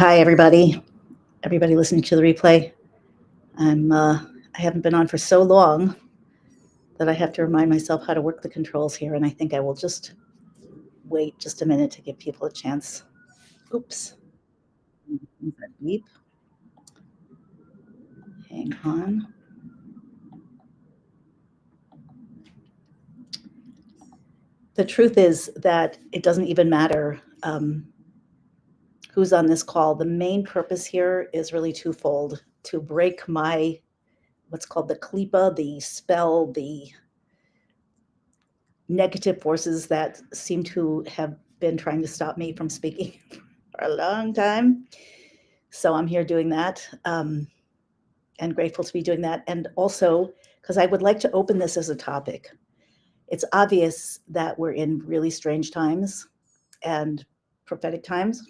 Hi, everybody. Everybody listening to the replay. I haven't been on for so long that I have to remind myself how to work the controls here, and I think I will just wait just a minute to give people a chance. Oops. Beep. Hang on. The truth is that it doesn't even matter who's on this call. The main purpose here is really twofold: to break my what's called the klipa, the spell, the negative forces that seem to have been trying to stop me from speaking for a long time. So I'm here doing that, and grateful to be doing that. And also, because I would like to open this as a topic. It's obvious that we're in really strange times and prophetic times.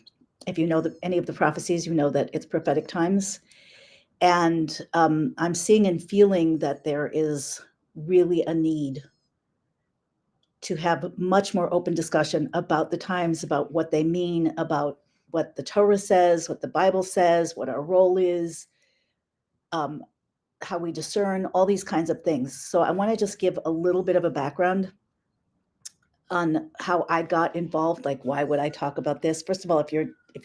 If you know any of the prophecies, you know that it's prophetic times. And I'm seeing and feeling that there is really a need to have much more open discussion about the times, about what they mean, about what the Torah says, what the Bible says, what our role is, how we discern, all these kinds of things. So I want to just give a little bit of a background on how I got involved. Like, why would I talk about this? First of all, if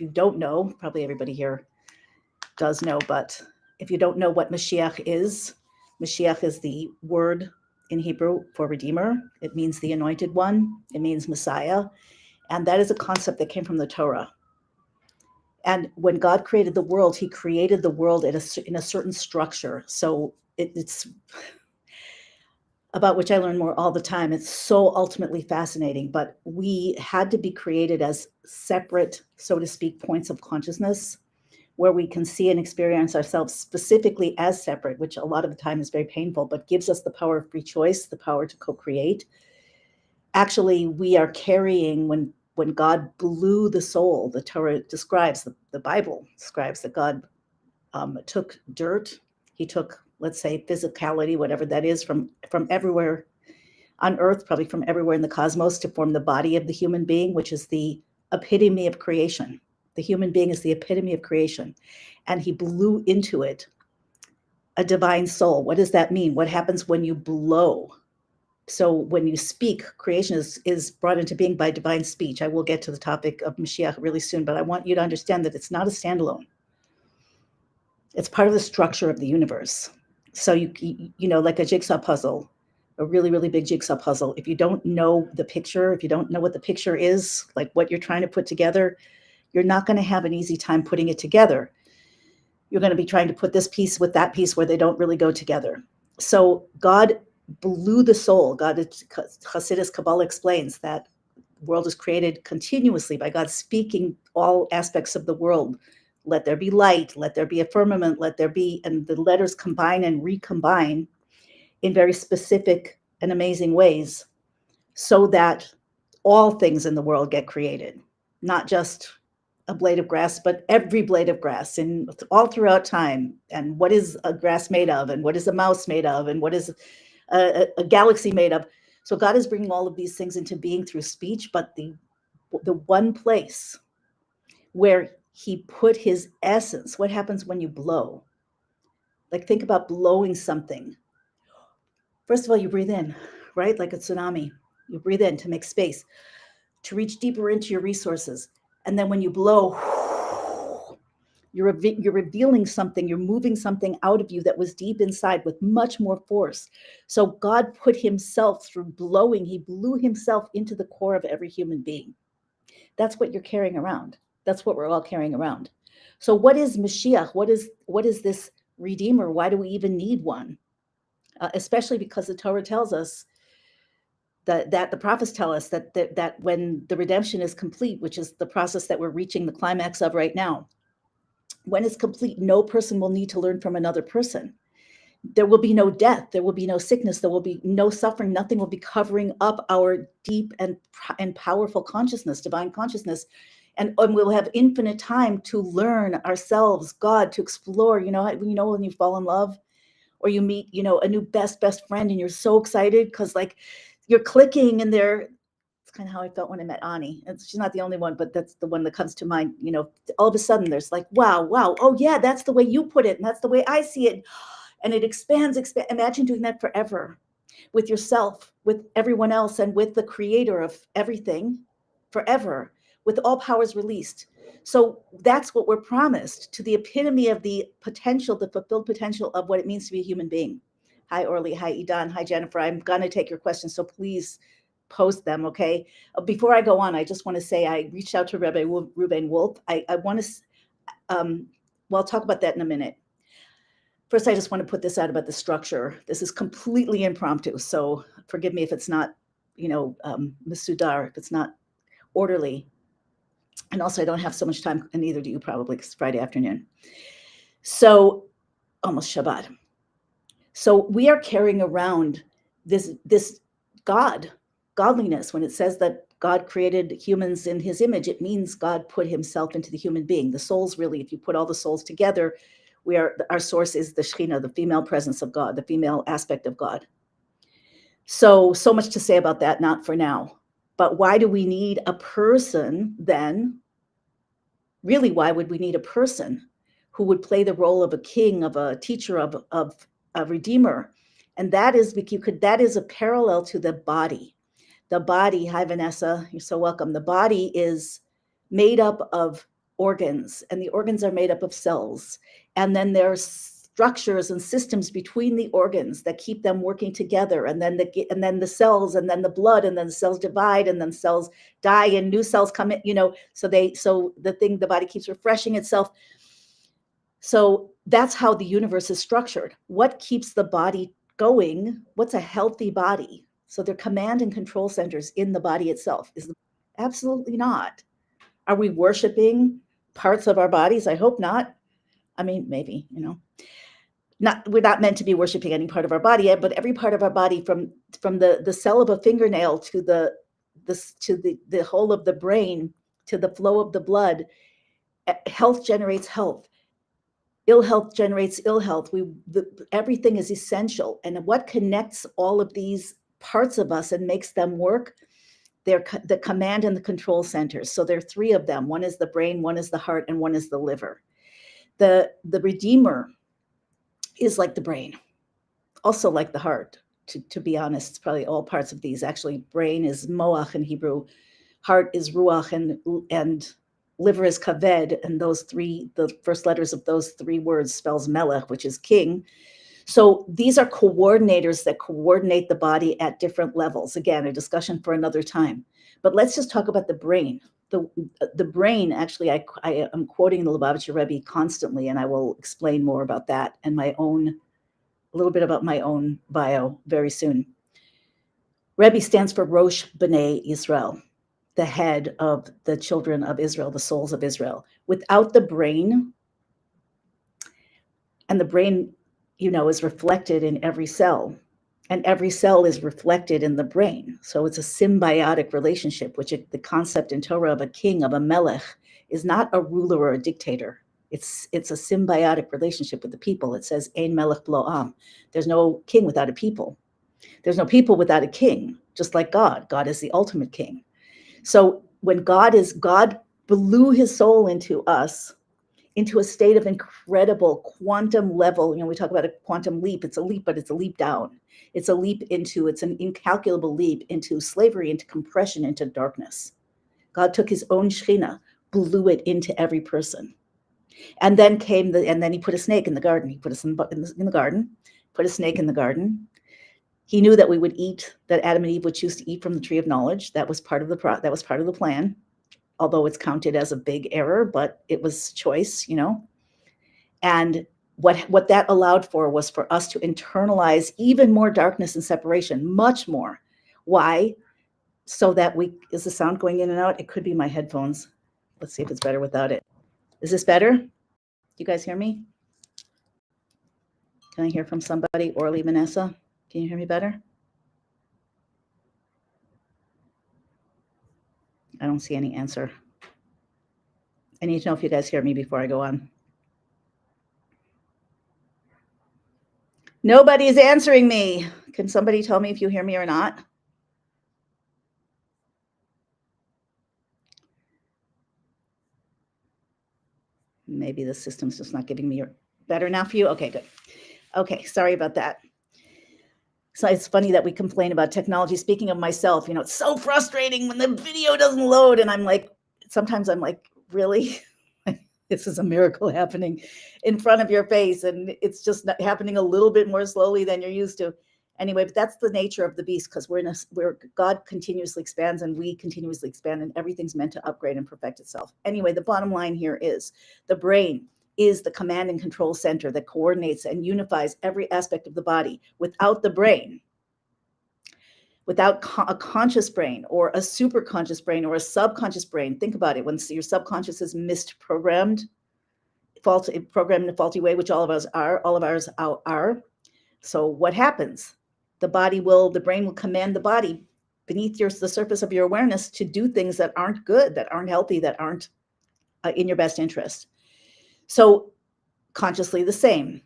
you don't know, probably everybody here does know, but if you don't know what Moshiach is the word in Hebrew for Redeemer. It means the anointed one. It means Messiah. And that is a concept that came from the Torah. And when God created the world, he created the world in a certain structure. So it's about which I learn more all the time. It's so ultimately fascinating. But we had to be created as separate, so to speak, points of consciousness where we can see and experience ourselves specifically as separate, which a lot of the time is very painful, but gives us the power of free choice, the power to co-create. Actually, we are carrying, when God blew the soul, the Torah describes, the Bible describes that God took dirt. He took, let's say, physicality, whatever that is, from everywhere on earth, probably from everywhere in the cosmos, to form the body of the human being, which is the epitome of creation. The human being is the epitome of creation. And he blew into it a divine soul. What does that mean? What happens when you blow? So when you speak, creation is brought into being by divine speech. I will get to the topic of Moshiach really soon, but I want you to understand that it's not a standalone. It's part of the structure of the universe. So you know, like a jigsaw puzzle, a really, really big jigsaw puzzle. If you don't know the picture, if you don't know what the picture is, like what you're trying to put together, you're not going to have an easy time putting it together. You're going to be trying to put this piece with that piece where they don't really go together. So God blew the soul. Hasidus Kabbalah explains that the world is created continuously by God speaking all aspects of the world. Let there be light, let there be a firmament, let there be, and the letters combine and recombine in very specific and amazing ways so that all things in the world get created, not just a blade of grass, but every blade of grass, and all throughout time. And what is a grass made of? And what is a mouse made of? And what is a galaxy made of? So God is bringing all of these things into being through speech, but the one place where he put his essence, what happens when you blow? Like, think about blowing something. First of all, you breathe in, right? Like a tsunami. You breathe in to make space, to reach deeper into your resources. And then when you blow, you're revealing something, you're moving something out of you that was deep inside with much more force. So God put himself through blowing, he blew himself into the core of every human being. That's what you're carrying around. That's what we're all carrying around. So what is Mashiach? What is this Redeemer? Why do we even need one? Especially because the Torah tells us that the prophets tell us that when the redemption is complete, which is the process that we're reaching the climax of right now, when it's complete, no person will need to learn from another person. There will be no death. There will be no sickness. There will be no suffering. Nothing will be covering up our deep and powerful consciousness, divine consciousness. And we'll have infinite time to learn ourselves, God, to explore. You know, when you fall in love or you meet, a new best friend, and you're so excited because, like, you're clicking and they're kind of how I felt when I met Ani. And she's not the only one, but that's the one that comes to mind. All of a sudden there's like, wow, oh yeah, that's the way you put it, and that's the way I see it. And it expands. Imagine doing that forever with yourself, with everyone else, and with the creator of everything forever, with all powers released. So that's what we're promised, to the epitome of the potential, the fulfilled potential of what it means to be a human being. Hi, Orly. Hi, Idan. Hi, Jennifer. I'm going to take your questions, so please post them, okay? Before I go on, I just want to say I reached out to Rabbi Ruben Wolf. I want to, well, I'll talk about that in a minute. First, I just want to put this out about the structure. This is completely impromptu, so forgive me if it's not, masudar, if it's not orderly. And also, I don't have so much time, and neither do you probably, because it's Friday afternoon. So, almost Shabbat. So we are carrying around this godliness. When it says that God created humans in his image, it means God put himself into the human being. The souls, really, if you put all the souls together, our source is the Shekhinah, the female presence of God, the female aspect of God. So much to say about that, not for now. But why do we need a person then? Really, why would we need a person who would play the role of a king, of a teacher, of a redeemer? And that is a parallel to the body. The body, hi Vanessa, you're so welcome. The body is made up of organs, and the organs are made up of cells. And then there's structures and systems between the organs that keep them working together. And then the cells, and then the blood, and then the cells divide, and then cells die, and new cells come in. So the body keeps refreshing itself. So that's how the universe is structured. What keeps the body going? What's a healthy body? So they're command and control centers in the body itself. Absolutely not. Are we worshiping parts of our bodies? I hope not. I mean, maybe, we're not meant to be worshiping any part of our body, but every part of our body, from the cell of a fingernail to the whole of the brain, to the flow of the blood. Health generates health. Ill health generates ill health. Everything is essential. And what connects all of these parts of us and makes them work? They're the command and the control centers. So there are three of them. One is the brain, one is the heart, and one is the liver. The Redeemer is like the brain, also like the heart. To be honest, it's probably all parts of these. Actually, brain is moach in Hebrew, heart is ruach, and liver is kaved, and the first letters of those three words spells melech, which is king. So these are coordinators that coordinate the body at different levels. Again, a discussion for another time. But let's just talk about the brain. The brain, actually, I am quoting the Lubavitcher Rebbe constantly, and I will explain more about that and a little bit about my own bio very soon. Rebbe stands for Rosh B'nai Israel, the head of the children of Israel, the souls of Israel. Without the brain, and the brain, is reflected in every cell, and every cell is reflected in the brain. So it's a symbiotic relationship, which the concept in Torah of a king, of a melech, is not a ruler or a dictator. It's a symbiotic relationship with the people. It says, Ein melech b'lo am. There's no king without a people. There's no people without a king, just like God. God is the ultimate king. So when God blew his soul into us, into a state of incredible quantum level. We talk about a quantum leap. It's a leap, but it's a leap down. It's an incalculable leap into slavery, into compression, into darkness. God took his own Shekhinah, blew it into every person. And then he put a snake in the garden. He put us in the garden, put a snake in the garden. He knew that that Adam and Eve would choose to eat from the tree of knowledge. That was part of the plan. Although it's counted as a big error, but it was choice, And what that allowed for was for us to internalize even more darkness and separation, much more. Why? So that is the sound going in and out? It could be my headphones. Let's see if it's better without it. Is this better? You guys hear me? Can I hear from somebody? Orly, Vanessa? Can you hear me better? I don't see any answer. I need to know if you guys hear me before I go on. Nobody's answering me. Can somebody tell me if you hear me or not? Maybe the system's just not giving me better now for you. Okay, good. Okay, sorry about that. So it's funny that we complain about technology. Speaking of myself, it's so frustrating when the video doesn't load, and sometimes I'm like, really? This is a miracle happening in front of your face, and it's just happening a little bit more slowly than you're used to. Anyway, but that's the nature of the beast, because where God continuously expands and we continuously expand, and everything's meant to upgrade and perfect itself. Anyway, the bottom line here is the brain is the command and control center that coordinates and unifies every aspect of the body. Without the brain, without a conscious brain or a super conscious brain or a subconscious brain, think about it. When your subconscious is misprogrammed, programmed in a faulty way, which all of ours are. So what happens? The brain will command the body beneath the surface of your awareness to do things that aren't good, that aren't healthy, that aren't in your best interest. So consciously the same,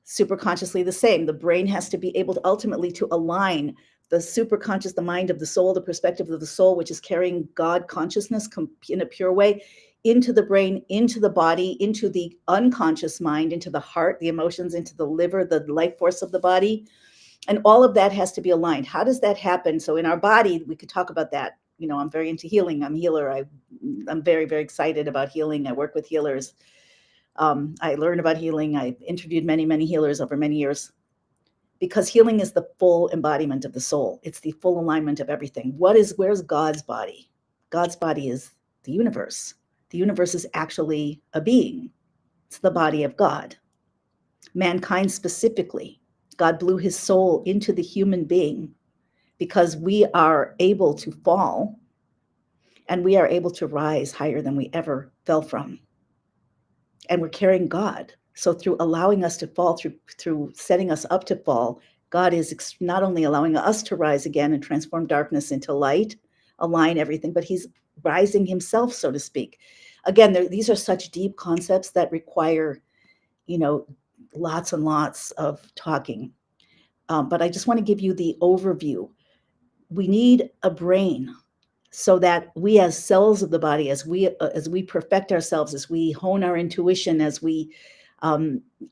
superconsciously the same. The brain has to be able to ultimately to align the superconscious, the mind of the soul, the perspective of the soul, which is carrying God consciousness in a pure way, into the brain, into the body, into the unconscious mind, into the heart, the emotions, into the liver, the life force of the body. And all of that has to be aligned. How does that happen? So in our body, we could talk about that. I'm very into healing. I'm a healer. I'm very, very excited about healing. I work with healers. I learned about healing. I interviewed many, many healers over many years, because healing is the full embodiment of the soul. It's the full alignment of everything. Where's God's body? God's body is the universe. The universe is actually a being. It's the body of God. Mankind specifically, God blew his soul into the human being because we are able to fall and we are able to rise higher than we ever fell from. And we're carrying God. So through allowing us to fall, through setting us up to fall, God is not only allowing us to rise again and transform darkness into light, align everything, but he's rising himself, so to speak. Again, these are such deep concepts that require, lots and lots of talking. But I just want to give you the overview. We need a brain so that we, as cells of the body, as we perfect ourselves, as we hone our intuition, as we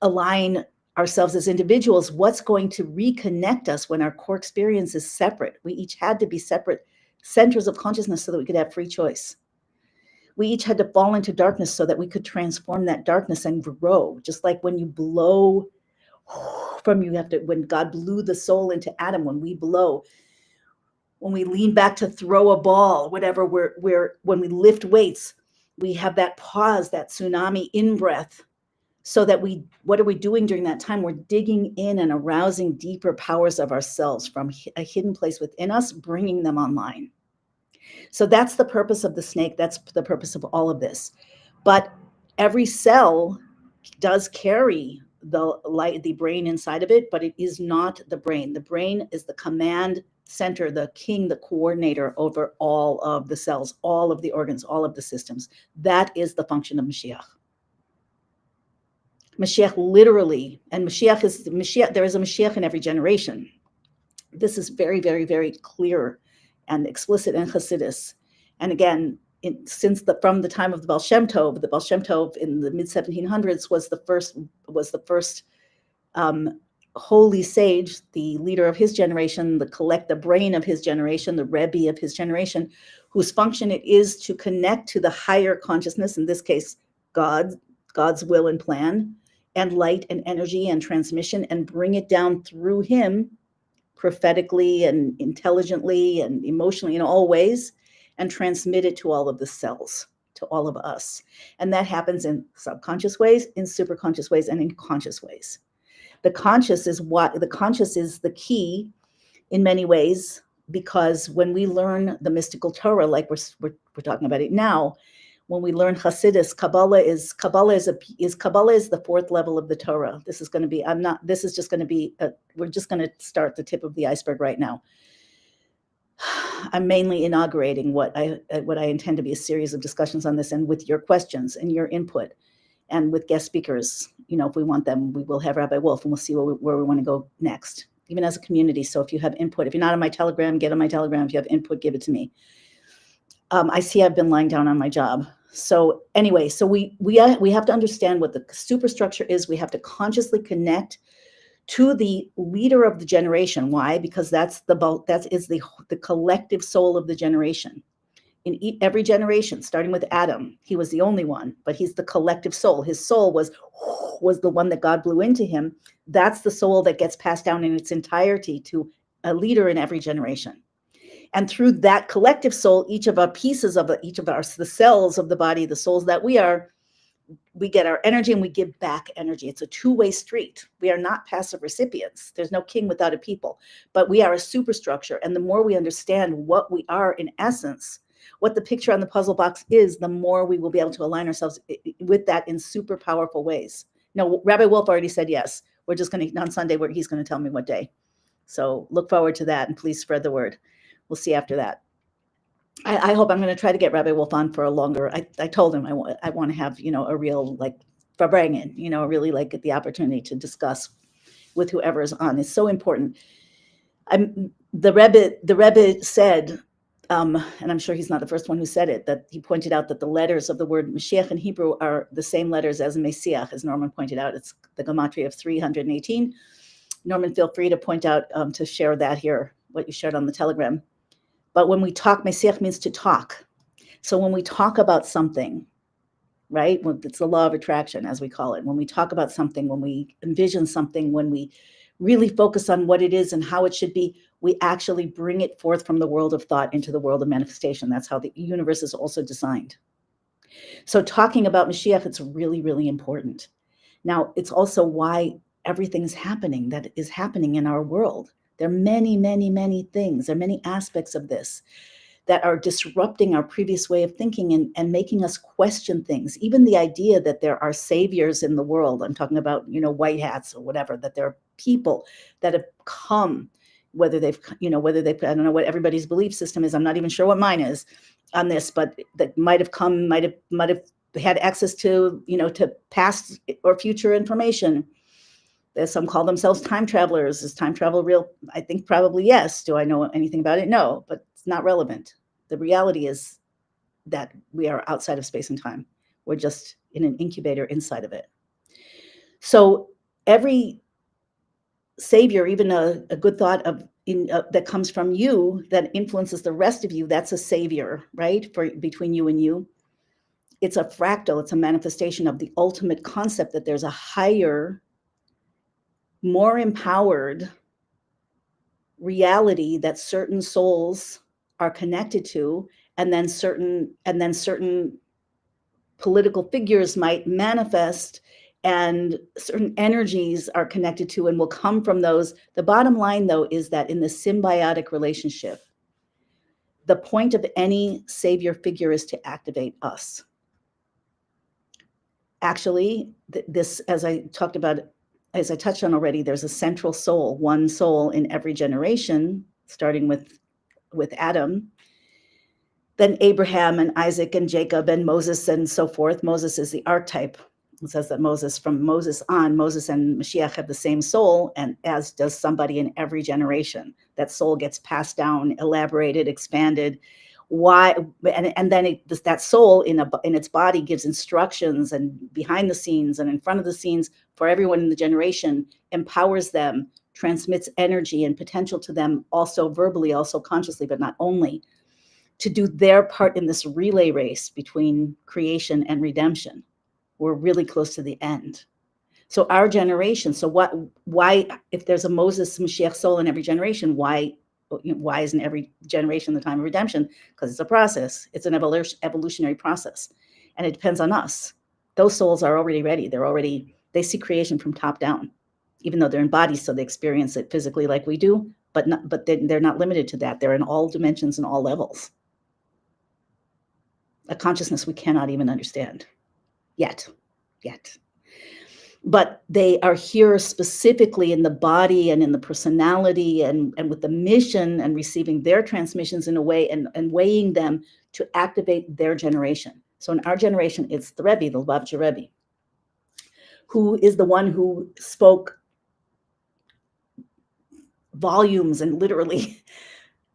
align ourselves as individuals, what's going to reconnect us when our core experience is separate? We each had to be separate centers of consciousness so that we could have free choice. We each had to fall into darkness so that we could transform that darkness and grow. Just like when you blow when God blew the soul into Adam, when we lean back to throw a ball, whatever, when we lift weights, we have that pause, that tsunami in breath, so that what are we doing during that time? We're digging in and arousing deeper powers of ourselves from a hidden place within us, bringing them online. So that's the purpose of the snake. That's the purpose of all of this. But every cell does carry the brain inside of it, but it is not the brain. The brain is the command center, the king, the coordinator over all of the cells, all of the organs, all of the systems. That is the function of Moshiach. Moshiach literally, and there is a Moshiach in every generation. This is very, very, very clear and explicit in Hasidus. And again, from the time of the Baal Shem Tov in the mid 1700s was the first holy sage, the leader of his generation, the brain of his generation, the Rebbe of his generation, whose function it is to connect to the higher consciousness, in this case, God's will and plan, and light and energy and transmission, and bring it down through him prophetically and intelligently and emotionally in all ways, and transmit it to all of the cells, to all of us. And that happens in subconscious ways, in superconscious ways, and in conscious ways. The conscious is the key in many ways, because when we learn the mystical Torah, like we're talking about it now, when we learn Hasidus, Kabbalah is the fourth level of the Torah. This is going to be, we're just going to start the tip of the iceberg right now. I'm mainly inaugurating what I intend to be a series of discussions on this, and with your questions and your input, and with guest speakers. If we want them, we will have Rabbi Wolf, and we'll see where we want to go next, even as a community. So if you have input, if you're not on my Telegram, get on my Telegram. If you have input, give it to me. I see I've been lying down on my job, So anyway, so we have to understand what the superstructure is. We have to consciously connect to the leader of the generation. Why? Because that is the collective soul of the generation. In every generation, starting with Adam, he was the only one, but he's the collective soul. His soul was the one that God blew into him. That's the soul that gets passed down in its entirety to a leader in every generation. And through that collective soul, each of our pieces of the cells of the body, the souls that we are, we get our energy and we give back energy. It's a two-way street. We are not passive recipients. There's no king without a people, but we are a superstructure. And the more we understand what we are in essence, what the picture on the puzzle box is, the more we will be able to align ourselves with that in super powerful ways. No, Rabbi Wolf already said yes. We're just going to, on Sunday, where he's going to tell me what day. So look forward to that, and please spread the word. We'll see after that. I hope I'm going to try to get Rabbi Wolf on for a longer. I told him I want to have, a real like Farbrengen, really like get the opportunity to discuss with whoever is on. It's so important. The Rebbe said, and I'm sure he's not the first one who said it, that he pointed out that the letters of the word Mashiach in Hebrew are the same letters as Messiah, as Norman pointed out. It's the gematria of 318. Norman, feel free to point out, to share that here, what you shared on the Telegram. But when we talk, Messiah means to talk. So when we talk about something, right, it's the law of attraction, as we call it. When we talk about something, when we envision something, when we really focus on what it is and how it should be, we actually bring it forth from the world of thought into the world of manifestation. That's how the universe is also designed. So talking about Mashiach, it's really, really important. Now, it's also why everything's happening that is happening in our world. There are many, many, many things. There are many aspects of this that are disrupting our previous way of thinking and making us question things. Even the idea that there are saviors in the world. I'm talking about, white hats or whatever, that there are people that have come, whether they've, I don't know what everybody's belief system is. I'm not even sure what mine is on this, but that might have come, might have had access to, to past or future information. There's some call themselves time travelers. Is time travel real? I think probably yes. Do I know anything about it? No, but it's not relevant. The reality is that we are outside of space and time. We're just in an incubator inside of it. So every savior, even a good thought that comes from you that influences the rest of you, that's a savior, right? For between you and you. It's a fractal. It's a manifestation of the ultimate concept that there's a higher, more empowered reality that certain souls are connected to, and then certain political figures might manifest, and certain energies are connected to and will come from those. The bottom line, though, is that in the symbiotic relationship, the point of any savior figure is to activate us. Actually, this, as I touched on already, there's a central soul, one soul in every generation, starting with Adam, then Abraham and Isaac and Jacob and Moses and so forth. Moses is the archetype. It says that from Moses on, Moses and Mashiach have the same soul, and as does somebody in every generation. That soul gets passed down, elaborated, expanded. Why? And then that soul in its body gives instructions, and behind the scenes and in front of the scenes for everyone in the generation, empowers them, transmits energy and potential to them, also verbally, also consciously, but not only, to do their part in this relay race between creation and redemption. We're really close to the end. So our generation, why, if there's a Moses Mashiach soul in every generation, why isn't every generation the time of redemption? Because it's a process. It's an evolutionary process. And it depends on us. Those souls are already ready. They see creation from top down, even though they're in bodies, so they experience it physically like we do, but they're not limited to that. They're in all dimensions and all levels. A consciousness we cannot even understand yet. But they are here specifically in the body and in the personality and with the mission, and receiving their transmissions in a way and weighing them to activate their generation. So in our generation, it's the Rebbe, the Lubavitcher Rebbe, who is the one who spoke volumes and literally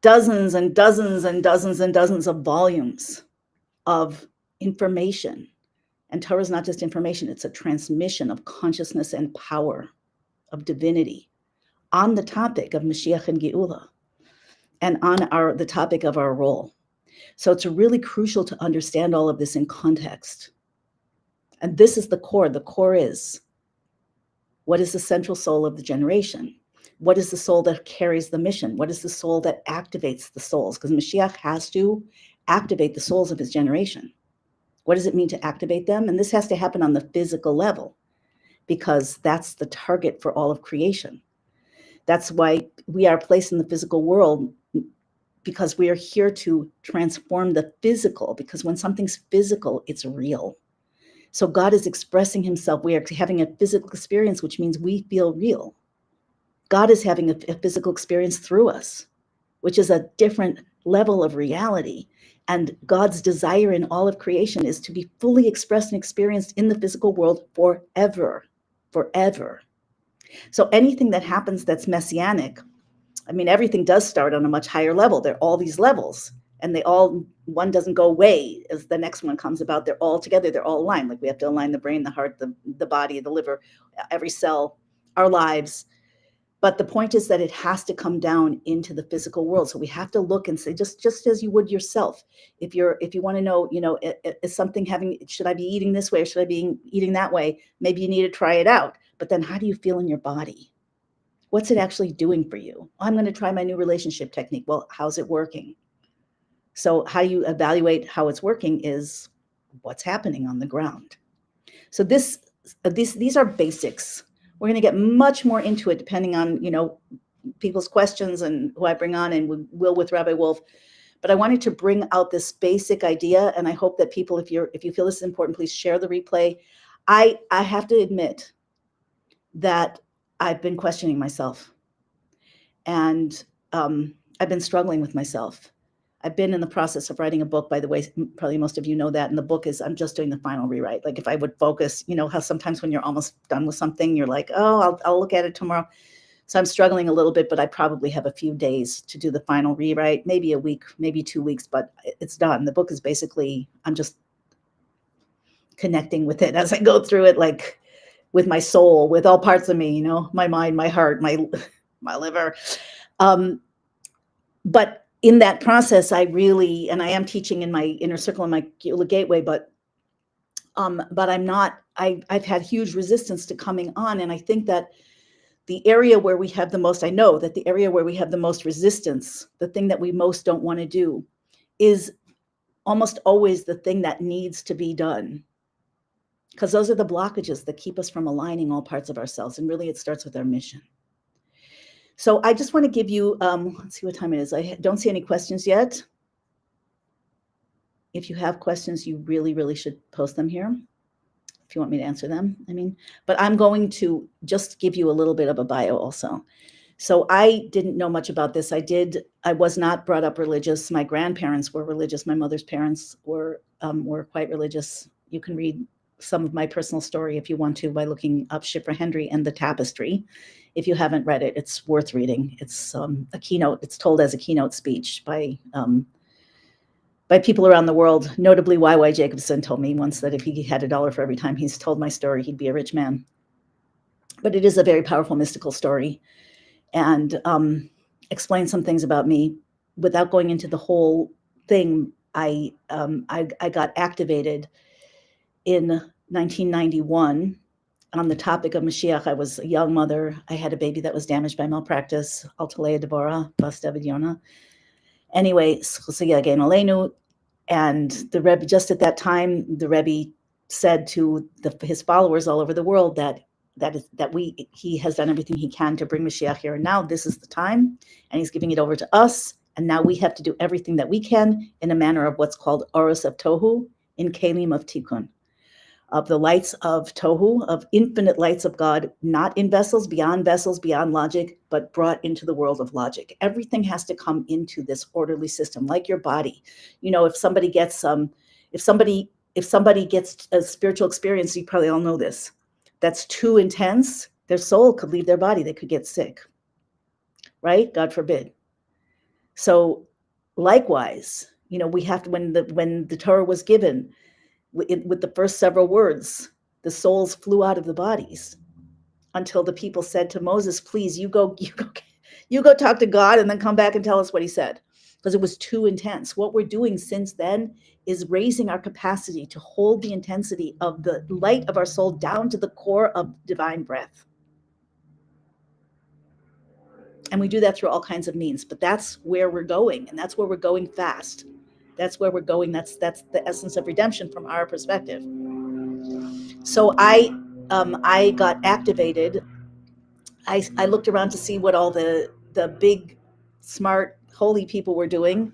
dozens and dozens and dozens and dozens of volumes of information. And Torah is not just information, it's a transmission of consciousness and power, of divinity, on the topic of Mashiach and Geula, and on the topic of our role. So it's really crucial to understand all of this in context. And this is the core. The core is, what is the central soul of the generation? What is the soul that carries the mission? What is the soul that activates the souls? Because Mashiach has to activate the souls of his generation. What does it mean to activate them? And this has to happen on the physical level, because that's the target for all of creation. That's why we are placed in the physical world, because we are here to transform the physical, because when something's physical, it's real. So God is expressing himself. We are having a physical experience, which means we feel real. God is having a physical experience through us, which is a different level of reality. And God's desire in all of creation is to be fully expressed and experienced in the physical world forever, forever. So anything that happens that's messianic, I mean, everything does start on a much higher level. There are all these levels, and one doesn't go away as the next one comes about. They're all together. They're all aligned. Like we have to align the brain, the heart, the body, the liver, every cell, our lives. But the point is that it has to come down into the physical world. So we have to look and say, just as you would yourself. If you want to know, is something should I be eating this way or should I be eating that way? Maybe you need to try it out. But then how do you feel in your body? What's it actually doing for you? I'm going to try my new relationship technique. Well, how's it working? So how you evaluate how it's working is what's happening on the ground. So these are basics. We're going to get much more into it depending on, people's questions and who I bring on, and we will with Rabbi Wolf. But I wanted to bring out this basic idea, and I hope that people, if you feel this is important, please share the replay. I have to admit that I've been questioning myself, and I've been struggling with myself. I've been in the process of writing a book, by the way, probably most of you know that. And the book is, I'm just doing the final rewrite. Like if I would focus, how sometimes when you're almost done with something, you're like, oh, I'll look at it tomorrow. So I'm struggling a little bit, but I probably have a few days to do the final rewrite, maybe a week, maybe 2 weeks, but it's done. The book is basically, I'm just connecting with it as I go through it, like with my soul, with all parts of me, my mind, my heart, my liver. But in that process, I am teaching in my inner circle in my Geula Gateway, but I'm not, I've had huge resistance to coming on. And I think that the area where we have the most, I know that the area where we have the most resistance, the thing that we most don't want to do, is almost always the thing that needs to be done. Because those are the blockages that keep us from aligning all parts of ourselves. And really, it starts with our mission. So I just want to give you, let's see what time it is. I don't see any questions yet. If you have questions, you really, really should post them here if you want me to answer them. But I'm going to just give you a little bit of a bio also. So I didn't know much about this. I was not brought up religious. My grandparents were religious. My mother's parents were quite religious. You can read some of my personal story if you want to by looking up Shipra Hendry and the Tapestry. If you haven't read it, it's worth reading. It's a keynote. It's told as a keynote speech by people around the world. Notably, Y.Y. Jacobson told me once that if he had $1 for every time he's told my story, he'd be a rich man. But it is a very powerful mystical story, and explain some things about me. Without going into the whole thing, I got activated in 1991 on the topic of Moshiach. I was a young mother. I had a baby that was damaged by malpractice, Altalea Deborah, Bas David Yona. Anyway, and the Rebbe, just at that time, the Rebbe said to his followers all over the world that he has done everything he can to bring Mashiach here. And now this is the time, and he's giving it over to us. And now we have to do everything that we can in a manner of what's called Oros of Tohu, in Kelim of Tikkun, of the lights of Tohu, of infinite lights of God, not in vessels, beyond logic, but brought into the world of logic. Everything has to come into this orderly system, like your body. If somebody gets a spiritual experience, you probably all know this, that's too intense, their soul could leave their body. They could get sick, right? God forbid. So likewise, we have to, when the Torah was given, with the first several words, the souls flew out of the bodies until the people said to Moses, please, you go talk to God and then come back and tell us what he said, because it was too intense. What we're doing since then is raising our capacity to hold the intensity of the light of our soul down to the core of divine breath. And we do that through all kinds of means, but that's where we're going, and that's where we're going fast. That's where we're going. That's the essence of redemption from our perspective. So I got activated. I looked around to see what all the big, smart, holy people were doing,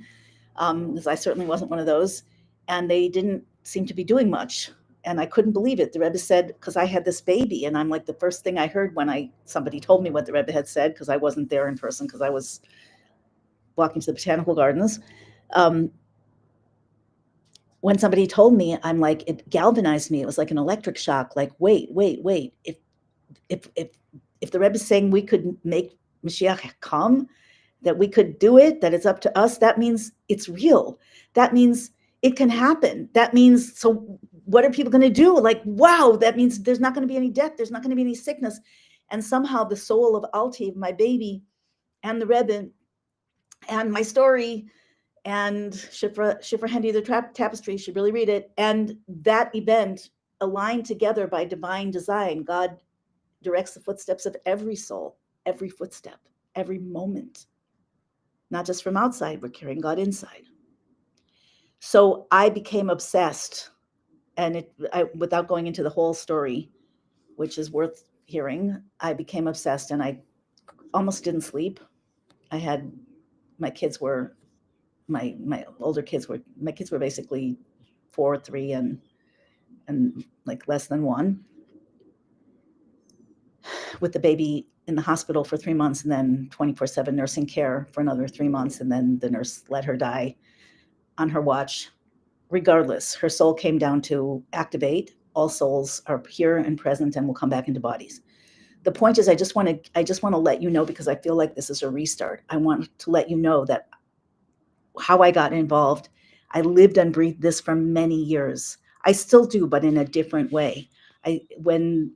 because I certainly wasn't one of those, and they didn't seem to be doing much. And I couldn't believe it. The Rebbe said, because I had this baby, and I'm like, the first thing I heard when somebody told me what the Rebbe had said, because I wasn't there in person, because I was walking to the botanical gardens. When somebody told me, I'm like, it galvanized me. It was like an electric shock. Like, wait. If the Rebbe is saying we could make Mashiach come, that we could do it, that it's up to us, that means it's real. That means it can happen. That means, so what are people going to do? Like, wow, that means there's not going to be any death. There's not going to be any sickness. And somehow the soul of Alti, my baby, and the Rebbe, and my story, and Shifra Hendy, the tapestry, you should really read it. And that event aligned together by divine design. God directs the footsteps of every soul, every footstep, every moment. Not just from outside, we're carrying God inside. So I became obsessed, and without going into the whole story, which is worth hearing, I became obsessed, and I almost didn't sleep. I had my kids were my kids were basically 4, 3, and like less than 1, with the baby in the hospital for 3 months, and then 24/7 nursing care for another 3 months, and then the nurse let her die on her watch. Regardless, her soul came down to activate. All souls are pure and present and will come back into bodies. The point is, I just want to let you know, because I feel like this is a restart. I want to let you know that how I got involved. I lived and breathed this for many years. I still do, but in a different way. When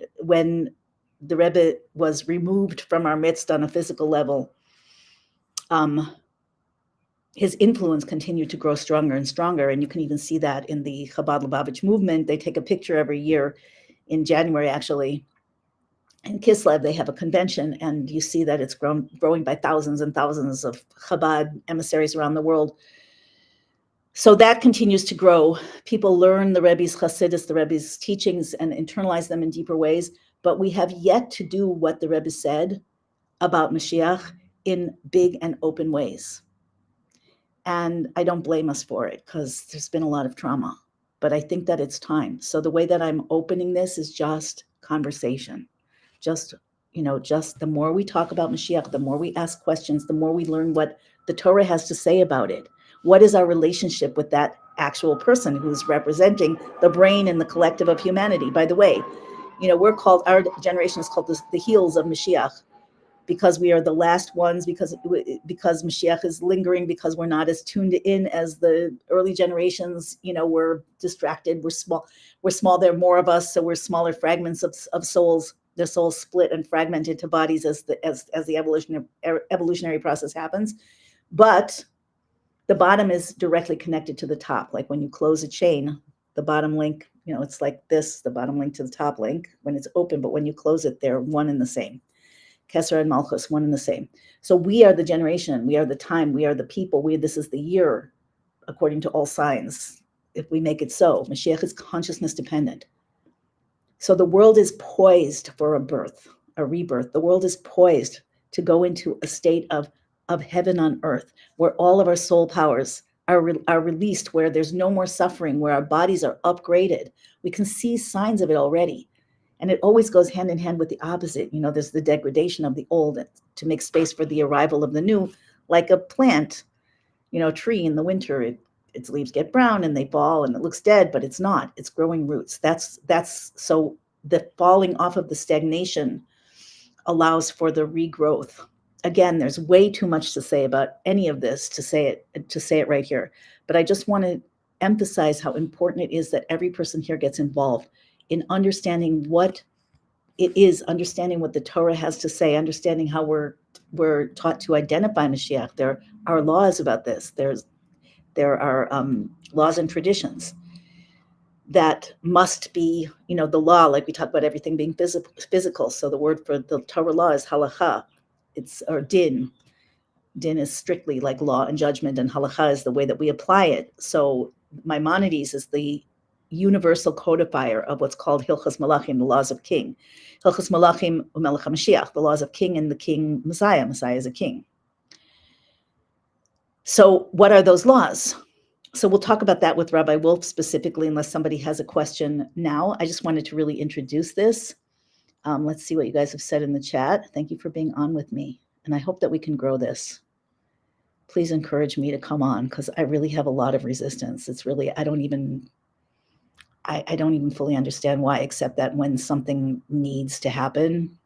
the Rebbe was removed from our midst on a physical level, his influence continued to grow stronger and stronger. And you can even see that in the Chabad Lubavitch movement. They take a picture every year in January, actually. In Kislev, they have a convention, and you see that it's growing by thousands and thousands of Chabad emissaries around the world. So that continues to grow. People learn the Rebbe's Chassidus, the Rebbe's teachings, and internalize them in deeper ways. But we have yet to do what the Rebbe said about Mashiach in big and open ways. And I don't blame us for it, because there's been a lot of trauma. But I think that it's time. So the way that I'm opening this is just conversation. Just the more we talk about Mashiach, the more we ask questions, the more we learn what the Torah has to say about it. What is our relationship with that actual person who's representing the brain and the collective of humanity? By the way, our generation is called the heels of Mashiach, because we are the last ones, because Mashiach is lingering, because we're not as tuned in as the early generations. We're distracted, we're small, there are more of us, so we're smaller fragments of souls. The souls split and fragment into bodies as the evolutionary process happens. But the bottom is directly connected to the top. Like when you close a chain, the bottom link, it's like this, the bottom link to the top link when it's open, but when you close it, they're one and the same. Kesser and Malchus, one and the same. So we are the generation, we are the time, we are the people, this is the year, according to all signs, if we make it so. Mashiach is consciousness dependent. So the world is poised for a rebirth. The world is poised to go into a state of heaven on earth, where all of our soul powers are released, where there's no more suffering, where our bodies are upgraded. We can see signs of it already. And it always goes hand in hand with the opposite. There's the degradation of the old to make space for the arrival of the new, like a plant, tree in the winter. Its leaves get brown and they fall and it looks dead, but it's not. It's growing roots. That's so the falling off of the stagnation allows for the regrowth. Again, there's way too much to say about any of this to say it right here. But I just want to emphasize how important it is that every person here gets involved in understanding what it is, understanding what the Torah has to say, understanding how we're taught to identify Mashiach. There are laws about this. There are laws and traditions that must be, the law, like we talk about everything being physical. So the word for the Torah law is halacha. Or din. Din is strictly like law and judgment, and halacha is the way that we apply it. So Maimonides is the universal codifier of what's called Hilchos Malachim, the laws of king. Hilchos Malachim u'Melech HaMashiach, the laws of king and the king Messiah. Messiah is a king. So what are those laws? So we'll talk about that with Rabbi Wolf specifically, unless somebody has a question now. I just wanted to really introduce this. Let's see what you guys have said in the chat. Thank you for being on with me. And I hope that we can grow this. Please encourage me to come on, because I really have a lot of resistance. It's really, I don't even fully understand why, except that when something needs to happen,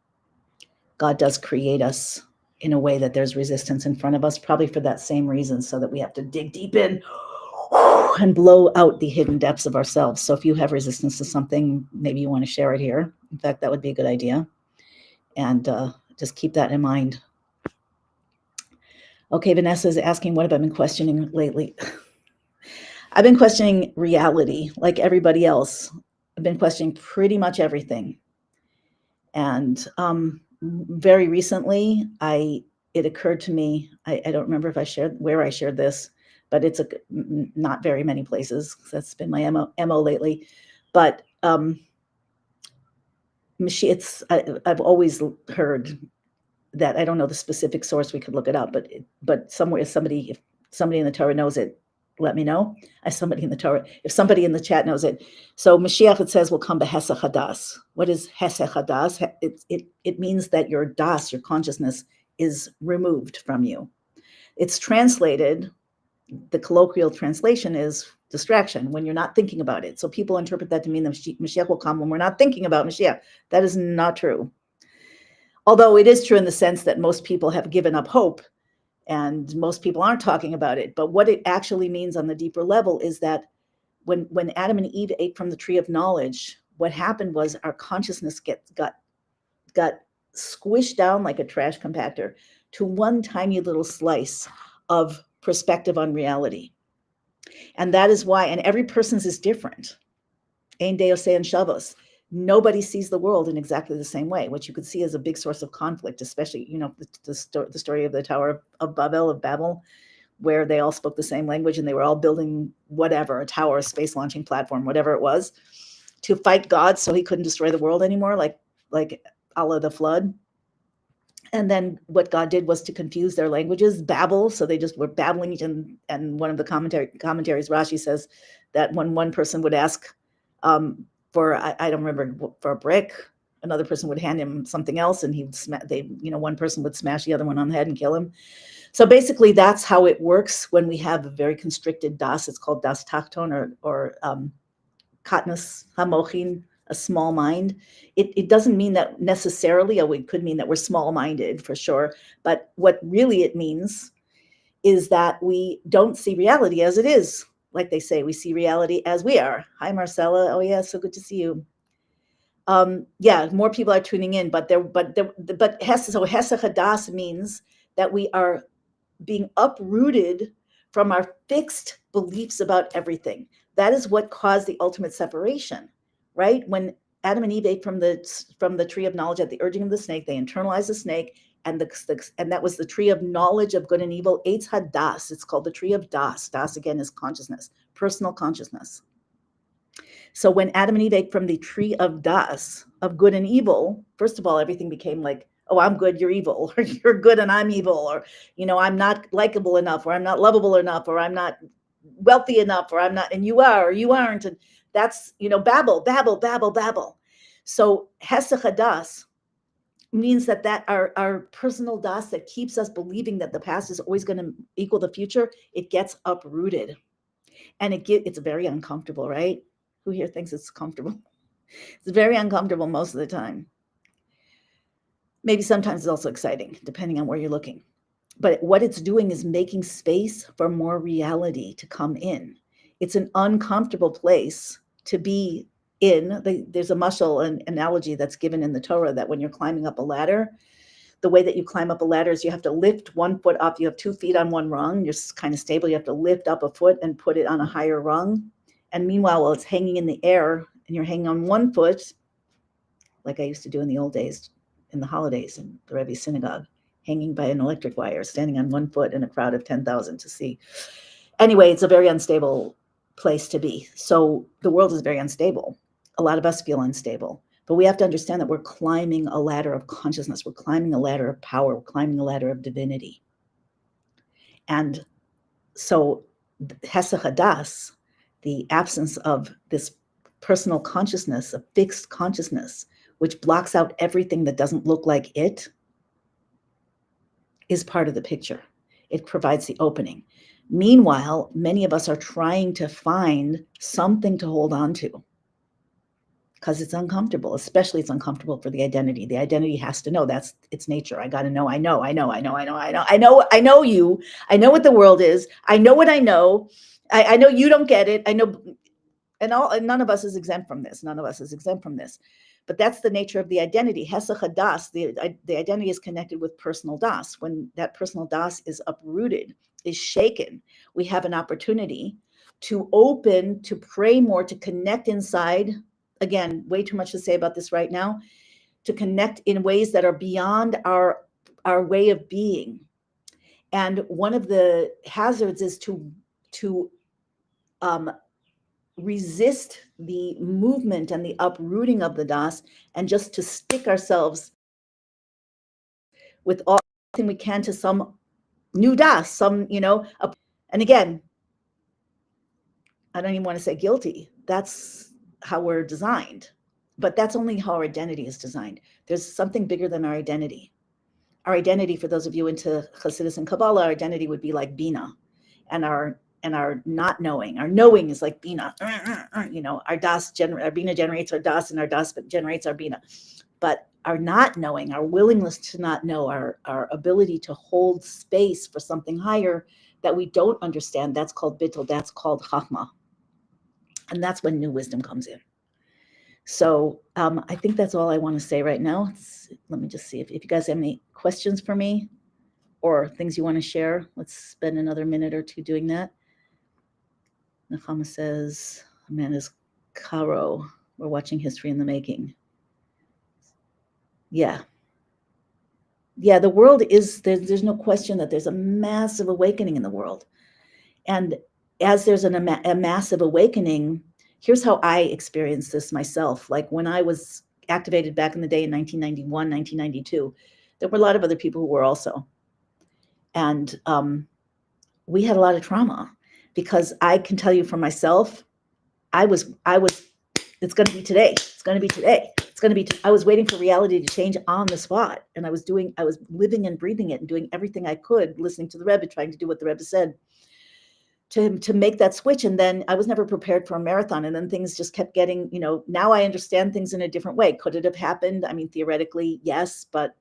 God does create us in a way that there's resistance in front of us, probably for that same reason, so that we have to dig deep in and blow out the hidden depths of ourselves. So if you have resistance to something, maybe you want to share it here. In fact, that would be a good idea. And just keep that in mind. Okay, Vanessa is asking, what have I been questioning lately? I've been questioning reality like everybody else. I've been questioning pretty much everything. And very recently, it occurred to me, I don't remember if I shared where I shared this, but it's not very many places. That's been my MO lately. But I've always heard that, I don't know the specific source, we could look it up, but somewhere, if somebody in the Torah knows it, let me know. If somebody in the chat knows it. So Mashiach, it says, will come behesach hadas. What is hesach hadas? It means that your das, your consciousness, is removed from you. It's translated, the colloquial translation is distraction, when you're not thinking about it. So people interpret that to mean that Mashiach will come when we're not thinking about Mashiach. That is not true. Although it is true in the sense that most people have given up hope and most people aren't talking about it. But what it actually means on the deeper level is that when Adam and Eve ate from the tree of knowledge, what happened was our consciousness got squished down like a trash compactor to one tiny little slice of perspective on reality. And that is why, and every person's is different. Ein Deus ein Shavos. Nobody sees the world in exactly the same way, which you could see as a big source of conflict, especially, the story of the Tower of Babel, where they all spoke the same language and they were all building whatever, a tower, a space launching platform, whatever it was, to fight God so he couldn't destroy the world anymore, like Allah the flood. And then what God did was to confuse their languages, babble. So they just were babbling. And one of the commentaries, Rashi says that when one person would ask for, I don't remember, for a brick, another person would hand him something else, and one person would smash the other one on the head and kill him. So basically, that's how it works when we have a very constricted das. It's called das tachton or katnus hamochin, a small mind. It doesn't mean that necessarily, it could mean that we're small-minded for sure. But what really it means is that we don't see reality as it is. Like they say, we see reality as we are. Hi, Marcella. Oh yeah, so good to see you. Yeah, more people are tuning in, but hesach hadas means that we are being uprooted from our fixed beliefs about everything. That is what caused the ultimate separation, right? When Adam and Eve ate from the tree of knowledge at the urging of the snake, they internalized the snake, and that was the tree of knowledge of good and evil. Eitz hadas. It's called the tree of das. Das again is consciousness, personal consciousness. So when Adam and Eve ate from the tree of das, of good and evil, first of all, everything became like, oh, I'm good, you're evil, or you're good and I'm evil, or, I'm not likable enough, or I'm not lovable enough, or I'm not wealthy enough, or I'm not, and you are, or you aren't. And that's, babble. So hesach hadas means that our personal das that keeps us believing that the past is always going to equal the future, it gets uprooted. And it's very uncomfortable, right? Who here thinks it's comfortable? It's very uncomfortable most of the time. Maybe sometimes it's also exciting, depending on where you're looking. But what it's doing is making space for more reality to come in. It's an uncomfortable place to be in. There's a mashal, an analogy that's given in the Torah, that when you're climbing up a ladder, the way that you climb up a ladder is you have to lift one foot up. You have 2 feet on one rung. You're kind of stable. You have to lift up a foot and put it on a higher rung. And meanwhile, while it's hanging in the air and you're hanging on one foot, like I used to do in the old days, in the holidays in the Rebbe's synagogue, hanging by an electric wire, standing on one foot in a crowd of 10,000 to see. Anyway, it's a very unstable place to be. So the world is very unstable. A lot of us feel unstable. But we have to understand that we're climbing a ladder of consciousness. We're climbing a ladder of power. We're climbing a ladder of divinity. And so Hesach Hadas, the absence of this personal consciousness, a fixed consciousness, which blocks out everything that doesn't look like it, is part of the picture. It provides the opening. Meanwhile, many of us are trying to find something to hold on to because it's uncomfortable. Especially it's uncomfortable for the identity. The identity has to know. That's its nature. I got to know. I know you. I know what the world is. I know what I know. I know you don't get it. I know, and none of us is exempt from this. None of us is exempt from this. But that's the nature of the identity. Hesach Hadas, the identity is connected with personal das. When that personal das is uprooted, is shaken, we have an opportunity to open, to pray more, to connect inside. Again, way too much to say about this right now. To connect in ways that are beyond our way of being. And one of the hazards is to resist the movement and the uprooting of the das, and just to stick ourselves with all we can to some new das, some, and again, I don't even want to say guilty. That's how we're designed, but that's only how our identity is designed. There's something bigger than our identity. Our identity, for those of you into Chassidus and Kabbalah, our identity would be like Bina, and our not knowing. Our knowing is like Bina. Our das our Bina generates our das, and our das generates our Bina. But our not knowing, our willingness to not know, our ability to hold space for something higher that we don't understand, that's called bittul, that's called chachma. And that's when new wisdom comes in. So I think that's all I want to say right now. Let me just see if you guys have any questions for me or things you want to share. Let's spend another minute or two doing that. Nechama says, Amanda's Caro, we're watching history in the making. Yeah, the world is, there's no question that there's a massive awakening in the world. And as there's a massive awakening, here's how I experienced this myself. Like when I was activated back in the day in 1991, 1992, there were a lot of other people who were also. And we had a lot of trauma, because I can tell you for myself, I was, it's going to be today. It's going to be today. It's going to be, I was waiting for reality to change on the spot. And I was living and breathing it and doing everything I could, listening to the Rebbe, trying to do what the Rebbe said to make that switch. And then I was never prepared for a marathon. And then things just kept getting, now I understand things in a different way. Could it have happened? I mean, theoretically, yes, but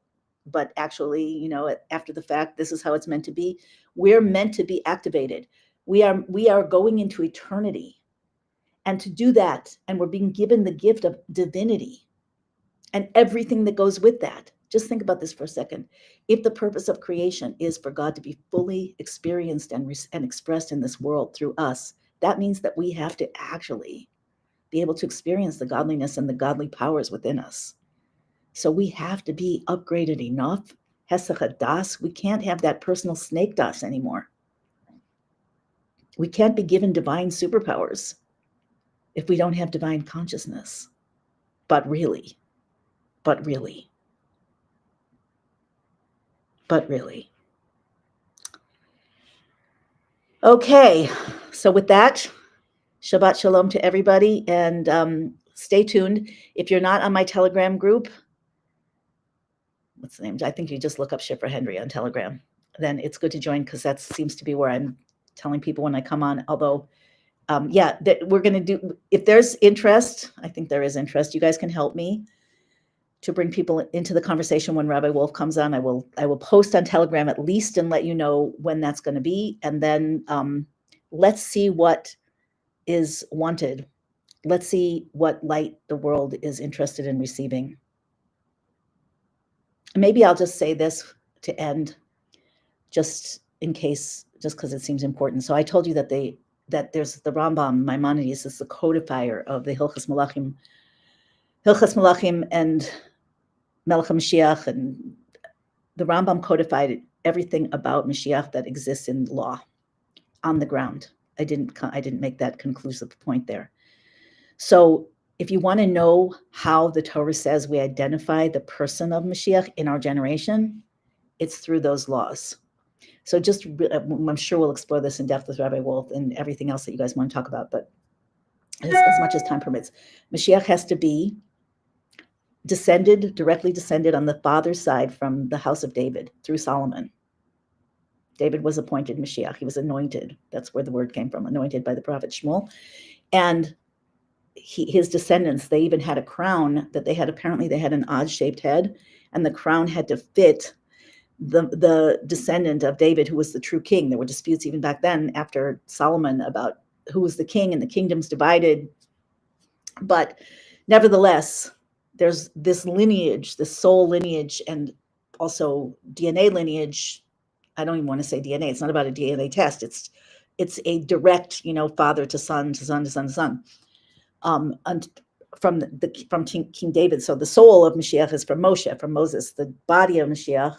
actually, after the fact, this is how it's meant to be. We're meant to be activated. We are going into eternity. And to do that, and we're being given the gift of divinity and everything that goes with that. Just think about this for a second. If the purpose of creation is for God to be fully experienced and expressed in this world through us, that means that we have to actually be able to experience the godliness and the godly powers within us. So we have to be upgraded enough. Hesach das, we can't have that personal snake das anymore. We can't be given divine superpowers if we don't have divine consciousness. But really. Okay, so with that, Shabbat Shalom to everybody, and stay tuned. If you're not on my Telegram group, what's the name? I think you just look up Shifra Henry on Telegram. Then it's good to join, because that seems to be where I'm telling people when I come on. Although, that we're going to do, if there's interest, I think there is interest. You guys can help me to bring people into the conversation when Rabbi Wolf comes on. I will post on Telegram at least and let you know when that's going to be. And then let's see what is wanted. Let's see what light the world is interested in receiving. Maybe I'll just say this to end, just in case, just because it seems important. So I told you that there's the Rambam, Maimonides, is the codifier of the Hilchas Malachim and Melech HaMashiach, and the Rambam codified everything about Mashiach that exists in law on the ground. I didn't make that conclusive point there. So if you want to know how the Torah says we identify the person of Mashiach in our generation, it's through those laws. So just, I'm sure we'll explore this in depth with Rabbi Wolf and everything else that you guys want to talk about, but as much as time permits, Mashiach has to be directly descended on the father's side from the house of David through Solomon. David was appointed Mashiach. He was anointed. That's where the word came from, anointed by the prophet Shmuel. And his descendants, they even had a crown that apparently they had an odd-shaped head, and the crown had to fit the descendant of David, who was the true king. There were disputes even back then after Solomon about who was the king, and the kingdoms divided. But nevertheless, there's this lineage, this soul lineage, and also DNA lineage. I don't even want to say DNA. It's not about a DNA test. It's a direct, father to son to son to son to son. And from King David. So the soul of Mashiach is from Moshe, from Moses. The body of Mashiach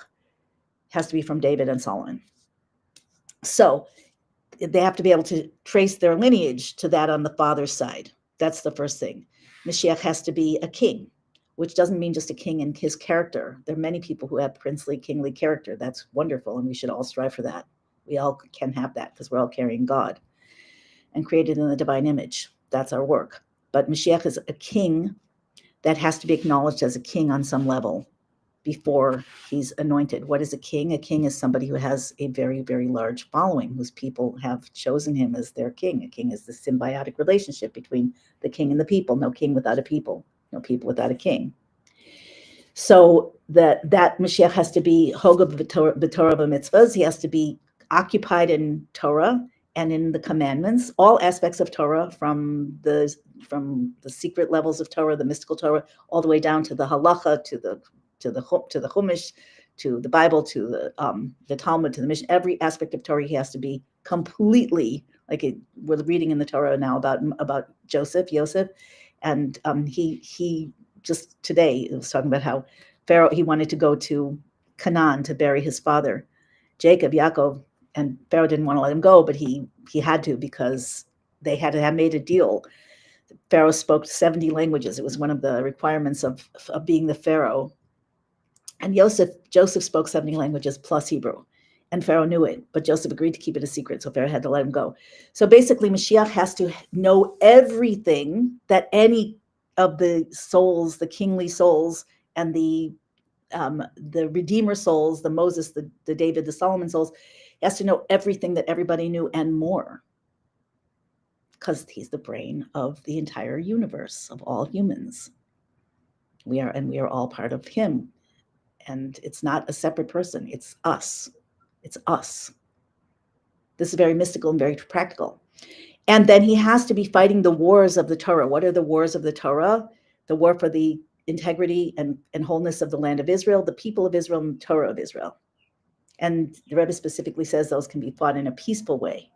has to be from David and Solomon. So they have to be able to trace their lineage to that on the father's side. That's the first thing. Mashiach has to be a king, which doesn't mean just a king in his character. There are many people who have princely, kingly character. That's wonderful, and we should all strive for that. We all can have that because we're all carrying God and created in the divine image. That's our work. But Mashiach is a king that has to be acknowledged as a king on some level before he's anointed. What is a king? A king is somebody who has a very, very large following, whose people have chosen him as their king. A king is the symbiotic relationship between the king and the people. No king without a people. No people without a king. So that Mashiach has to be Hogab b'Torah b'mitzvahs. He has to be occupied in Torah and in the commandments, all aspects of Torah, from the secret levels of Torah, the mystical Torah, all the way down to the halacha, to the Chumash, to the Bible, to the Talmud, to the Mishnah. Every aspect of Torah he has to be completely, we're reading in the Torah now about Yosef, and he just today was talking about how Pharaoh, he wanted to go to Canaan to bury his father, Jacob, Yaakov, and Pharaoh didn't want to let him go, but he had to, because they had to have made a deal. Pharaoh spoke 70 languages. It was one of the requirements of being the Pharaoh. And Joseph spoke 70 languages plus Hebrew, and Pharaoh knew it, but Joseph agreed to keep it a secret, so Pharaoh had to let him go. So basically, Mashiach has to know everything that any of the souls, the kingly souls, and the Redeemer souls, the Moses, the David, the Solomon souls, he has to know everything that everybody knew and more, because he's the brain of the entire universe, of all humans. We are all part of him. And it's not a separate person. It's us. It's us. This is very mystical and very practical. And then he has to be fighting the wars of the Torah. What are the wars of the Torah? The war for the integrity and wholeness of the land of Israel, the people of Israel, and the Torah of Israel. And the Rebbe specifically says those can be fought in a peaceful way.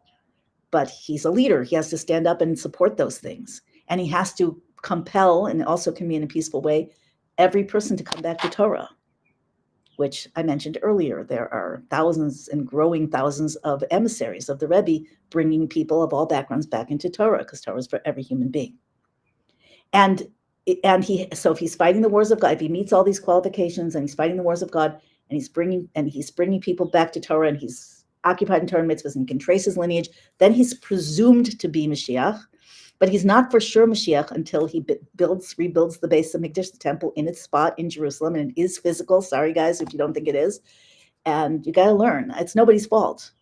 But he's a leader. He has to stand up and support those things. And he has to compel, and also can be in a peaceful way, every person to come back to Torah, which I mentioned earlier. There are thousands and growing thousands of emissaries of the Rebbe bringing people of all backgrounds back into Torah, because Torah is for every human being. So if he's fighting the wars of God, if he meets all these qualifications and he's fighting the wars of God, and he's bringing people back to Torah, and he's occupied in Torah and mitzvahs, and he can trace his lineage, then he's presumed to be Mashiach. But he's not for sure Mashiach until he rebuilds the Beis HaMikdash, the temple, in its spot in Jerusalem. And it is physical. Sorry, guys, if you don't think it is. And you got to learn. It's nobody's fault.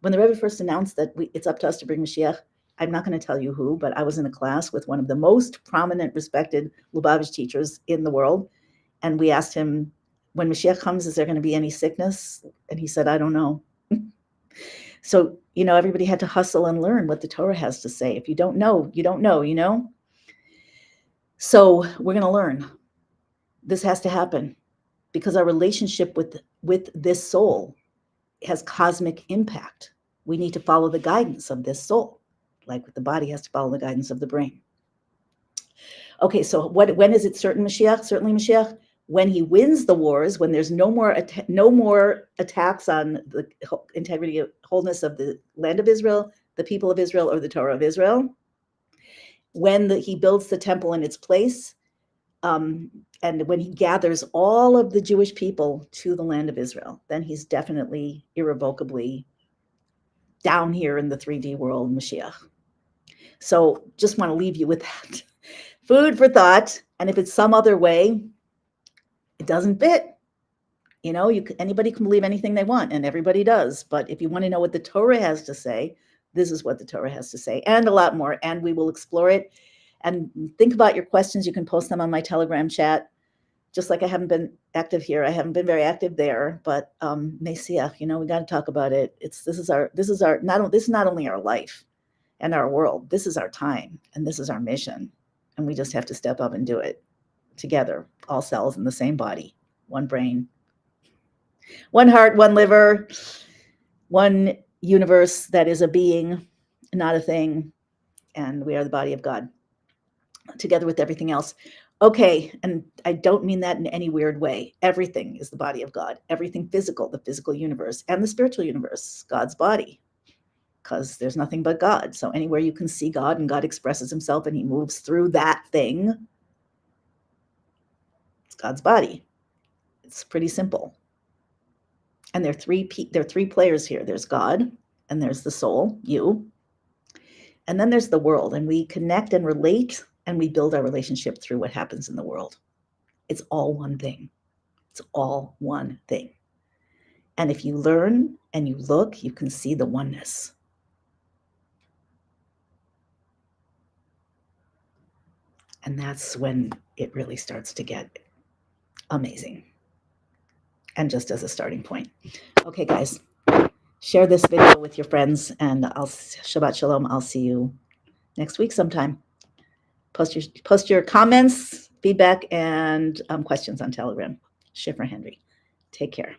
When the Rebbe first announced that it's up to us to bring Mashiach, I'm not going to tell you who, but I was in a class with one of the most prominent, respected Lubavitch teachers in the world. And we asked him, when Mashiach comes, is there going to be any sickness? And he said, I don't know. So, everybody had to hustle and learn what the Torah has to say. If you don't know, you don't know. So we're going to learn. This has to happen because our relationship with this soul has cosmic impact. We need to follow the guidance of this soul, like the body has to follow the guidance of the brain. Okay, so when is it certain Mashiach? Certainly Mashiach, when he wins the wars, when there's no more attacks on the integrity of wholeness of the land of Israel, the people of Israel, or the Torah of Israel. When he builds the temple in its place, and when he gathers all of the Jewish people to the land of Israel, then he's definitely irrevocably down here in the 3D world, Mashiach. So just want to leave you with that. Food for thought. And if it's some other way, it doesn't fit. Anybody can believe anything they want, and everybody does. But if you want to know what the Torah has to say, this is what the Torah has to say, and a lot more. And we will explore it. And think about your questions. You can post them on my Telegram chat. Just like I haven't been active here, I haven't been very active there. But Moshiach, we got to talk about it. This is not only our life and our world. This is our time, and this is our mission, and we just have to step up and do it together. All cells in the same body, one brain, one heart, one liver, one universe that is a being, not a thing, and we are the body of God, together with everything else. Okay, and I don't mean that in any weird way. Everything is the body of God. Everything physical, the physical universe, and the spiritual universe, God's body, because there's nothing but God. So anywhere you can see God and God expresses himself and he moves through that thing, it's God's body. It's pretty simple. And there are three players here. There's God, and there's the soul, you, and then there's the world. And we connect and relate, and we build our relationship through what happens in the world. It's all one thing. It's all one thing. And if you learn and you look, you can see the oneness. And that's when it really starts to get amazing. And just as a starting point. Okay, guys, share this video with your friends, and Shabbat Shalom. I'll see you next week sometime. Post your comments, feedback, and questions on Telegram. Schiffer Henry. Take care.